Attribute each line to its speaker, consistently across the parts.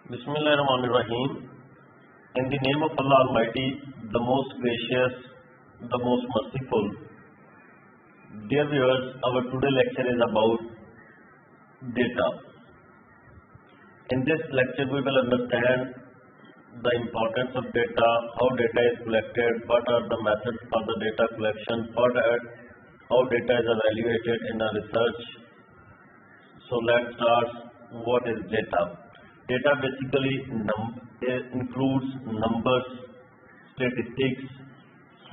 Speaker 1: Bismillahirrahmanirrahim. In the name of Allah Almighty, the most gracious, the most merciful. Dear viewers, our today lecture is about data. In this lecture, we will understand the importance of data, how data is collected, what are the methods for the data collection, how data is evaluated in a research. So let's start. What is data? Data basically includes numbers, statistics,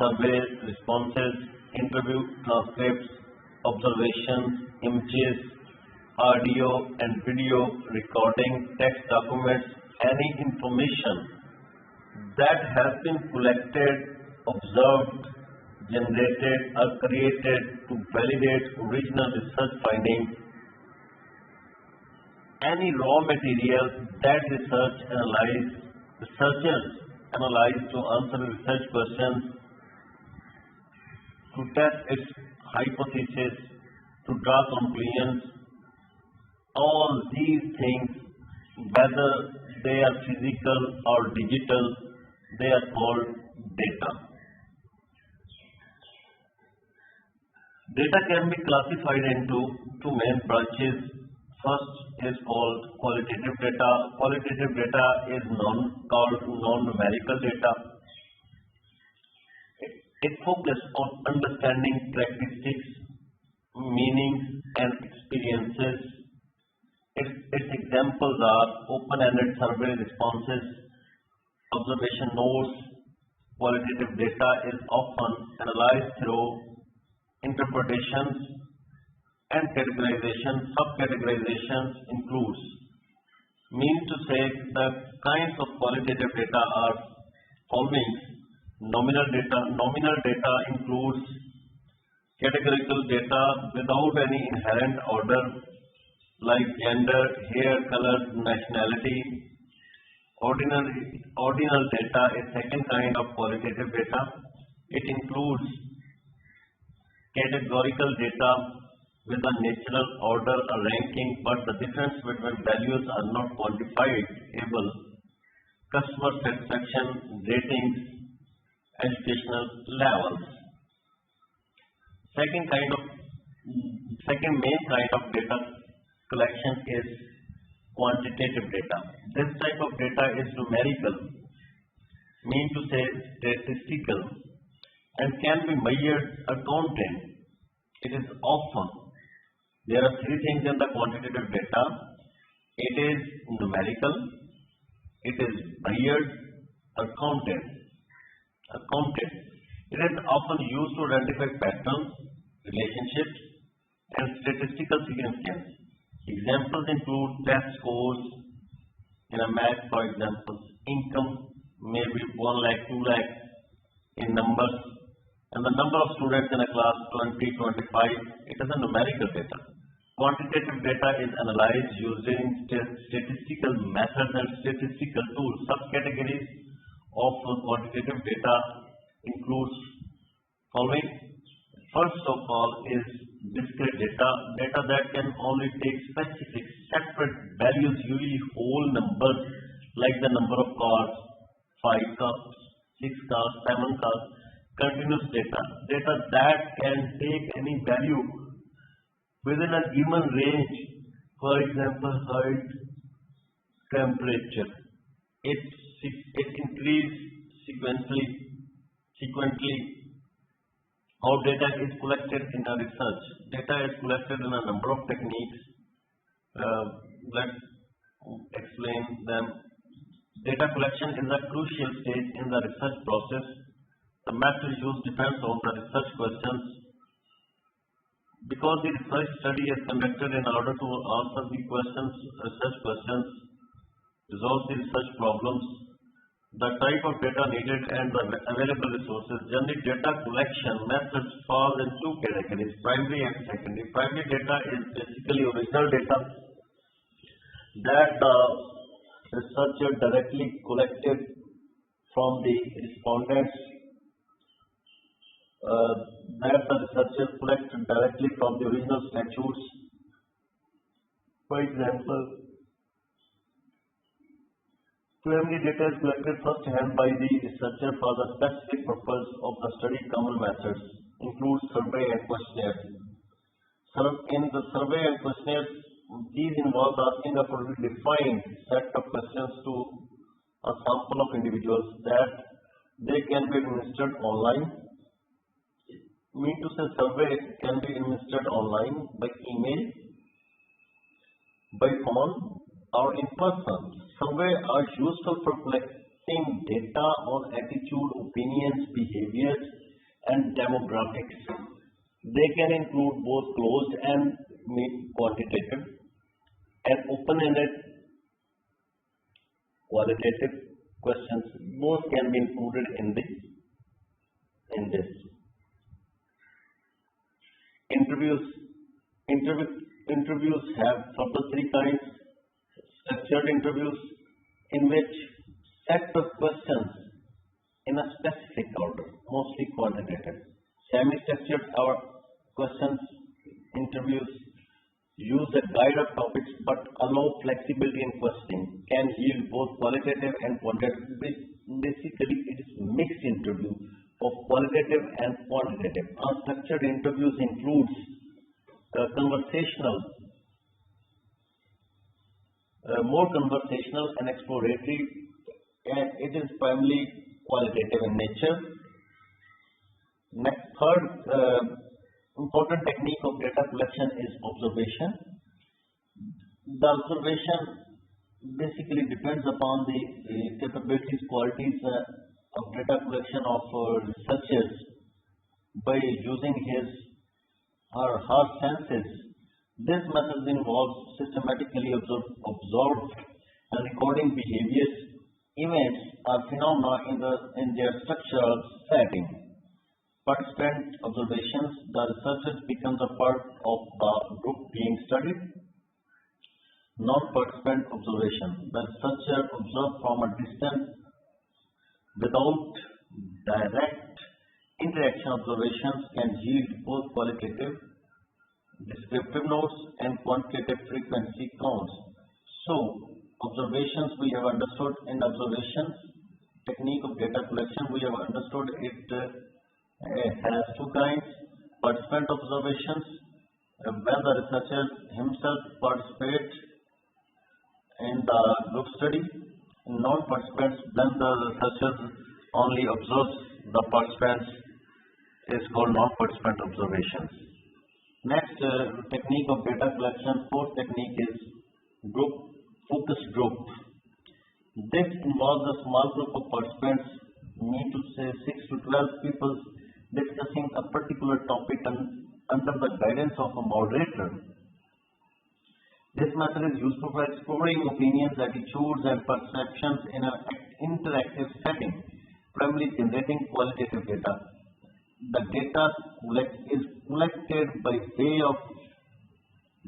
Speaker 1: survey responses, interview transcripts, observations, images, audio and video recording, text documents, any information that has been collected, observed, generated or created to validate original research findings. Any raw material that researchers analyze to answer research questions, to test its hypothesis, to draw conclusions, all these things, whether they are physical or digital, they are called data. Data can be classified into two main branches. First is called qualitative data. Qualitative data is called non-numerical data. It focuses on understanding characteristics, meanings, and experiences. Its examples are open-ended survey responses, observation notes. Qualitative data is often analyzed through interpretations and categorization. Subcategorizations includes. Means to say, the kinds of qualitative data are following. Nominal data. Nominal data includes categorical data without any inherent order like gender, hair color, nationality. Ordinal data is second kind of qualitative data. It includes categorical data with a natural order or ranking, but the difference between values are not quantifiable. Customer satisfaction, ratings, educational levels. Second main kind of data collection is quantitative data. This type of data is numerical, mean to say statistical, and can be measured or counted. It is often. There are three things in the quantitative data. It is numerical, it is measured or counted. It is often used to identify patterns, relationships, and statistical significance. Examples include test scores in a math, for example, income maybe 1 lakh, 2 lakh in numbers, and the number of students in a class 20, 25. It is a numerical data. Quantitative data is analyzed using statistical methods and statistical tools. Subcategories of quantitative data includes following. First of all is discrete data, data that can only take specific separate values, usually whole numbers like the number of cars, 5 cars, 6 cars, 7 cars. Continuous data, data that can take any value within a given range, for example, height, temperature. It increases sequentially. How data is collected in a research. Data is collected in a number of techniques. Let's explain them. Data collection is a crucial stage in the research process. The method used depends on the research questions. Because the research study is conducted in order to answer the research questions, resolve the research problems, the type of data needed and the available resources. Generally, data collection methods fall in two categories, primary and secondary. Primary data is basically original data that the researcher directly collected from the respondents, that the researcher collected directly from the original statutes. For example, Primary data is collected first hand by the researcher for the specific purpose of the study. Common methods include survey and questionnaire. In the survey and questionnaires, these involve asking a predefined set of questions to a sample of individuals that they can be administered online. Mean to say, survey can be administered online, by email, by phone, or in person. Survey are useful for collecting data on attitude, opinions, behaviors, and demographics. They can include both closed and quantitative and open-ended qualitative questions. Both can be included in this. Interviews have further three kinds. Structured interviews, in which set of questions in a specific order, mostly quantitative. Semi-structured questions interviews use a guide of topics but allow flexibility in questioning, can yield both qualitative and quantitative. Basically, it is mixed interview of qualitative and quantitative. Unstructured interviews includes more conversational and exploratory, and it is primarily qualitative in nature. Next, third important technique of data collection is observation. The observation basically depends upon the capabilities, qualities of data collection of researchers by using his or her senses. This method involves systematically observed and recording behaviors, events, or phenomena in their structural setting. Participant observations, the researcher becomes a part of the group being studied. Non-participant observation, the researcher observes from a distance without direct interaction. Observations can yield both qualitative descriptive notes and quantitative frequency counts. So, observations we have understood. In observations technique of data collection, we have understood it has two kinds. Participant observations, when the researcher himself participates in the group study. Non-participants, when the researcher only observes the participants, is called non-participant observations. Next technique of data collection, fourth technique is focus group. This involves a small group of participants, mean to say 6 to 12 people, discussing a particular topic under the guidance of a moderator. This method is useful for exploring opinions, attitudes, and perceptions in an interactive setting, primarily generating qualitative data. The data is collected by way of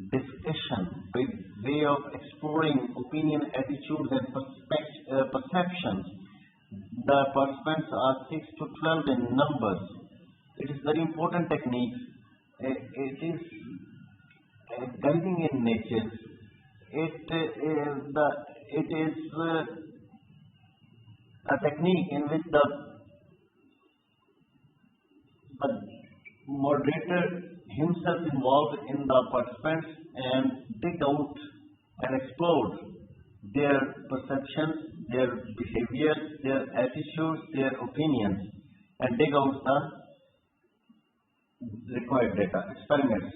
Speaker 1: discussion, by way of exploring opinion, attitudes, and perceptions. The participants are 6 to 12 in numbers. It is very important technique. It is guiding in nature. It is a technique in which the moderator himself involved in the participants and dig out and explore their perceptions, their behavior, their attitudes, their opinions, and dig out the required data, experiments.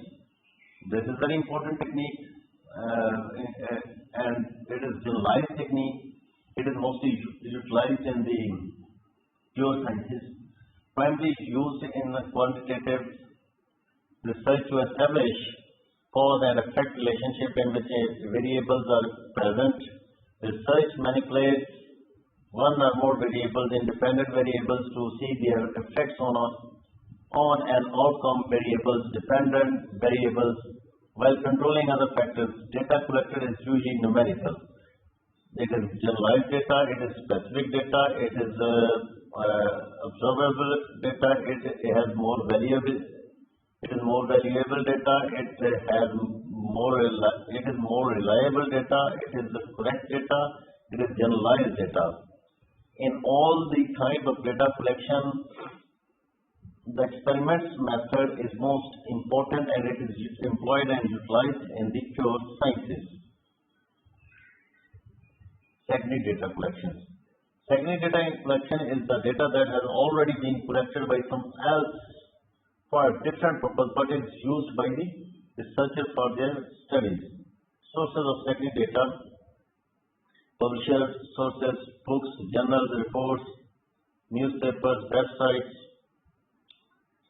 Speaker 1: This is very important technique, and it is generalized technique. It is mostly utilized in the pure sciences, primarily used in the quantitative research to establish cause and effect relationship in which variables are present. Research manipulates one or more variables, independent variables, to see their effects on and outcome variables, dependent variables, while controlling other factors. Data collected is usually numerical. It is generalized data, it is specific data, it is observable data, it has more valuable. It is more valuable data. It is more reliable data. It is the correct data. It is generalized data. In all the kinds of data collection, the experiments method is most important and it is employed and utilized in the pure sciences. Secondary data collection. Secondary data collection is the data that has already been collected by someone else for a different purpose but is used by the researchers for their studies. Sources of secondary data: publishers, sources, books, journals, reports, newspapers, websites.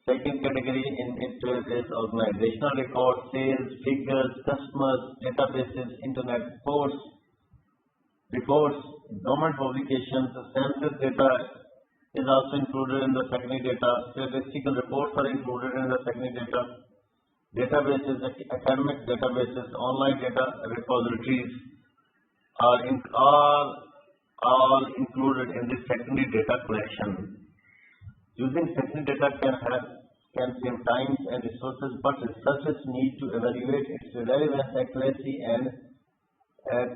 Speaker 1: Second category in it is organizational records, sales, figures, customers, databases, internet reports, government publications. Census data is also included in the secondary data. Statistical reports are included in the secondary data. Databases, academic databases, online data repositories are all included in the secondary data collection. Using secondary data can save time and resources, but researchers need to evaluate its relevance, accuracy, and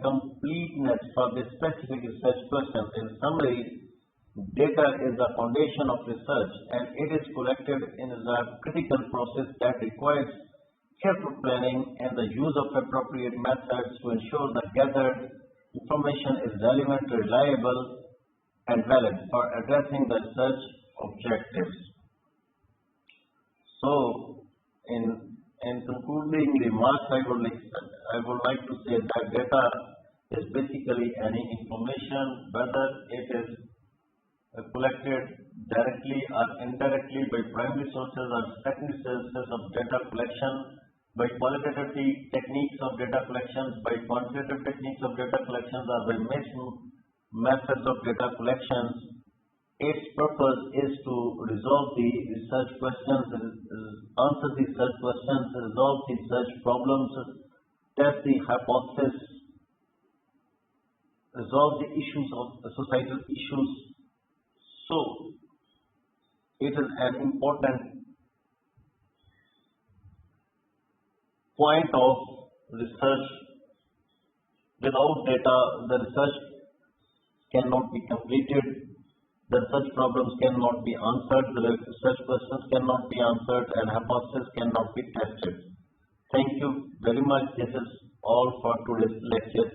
Speaker 1: completeness for the specific research questions. In summary, data is the foundation of research, and it is collected in a critical process that requires careful planning and the use of appropriate methods to ensure the gathered information is relevant, reliable, and valid for addressing the research objectives. So, in concluding remarks, I would like to say that data is basically any information, whether it is collected directly or indirectly by primary sources or secondary sources of data collection, by qualitative techniques of data collections, by quantitative techniques of data collections, or by mixed methods of data collections. Its purpose is to resolve the research questions, answer the research questions, resolve the research problems, test the hypothesis, resolve the issues of the societal issues. So, it is an important point of research. Without data, the research cannot be completed. The research problems cannot be answered, the research questions cannot be answered, and hypotheses cannot be tested. Thank you very much. This is all for today's lecture.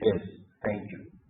Speaker 1: Thank you.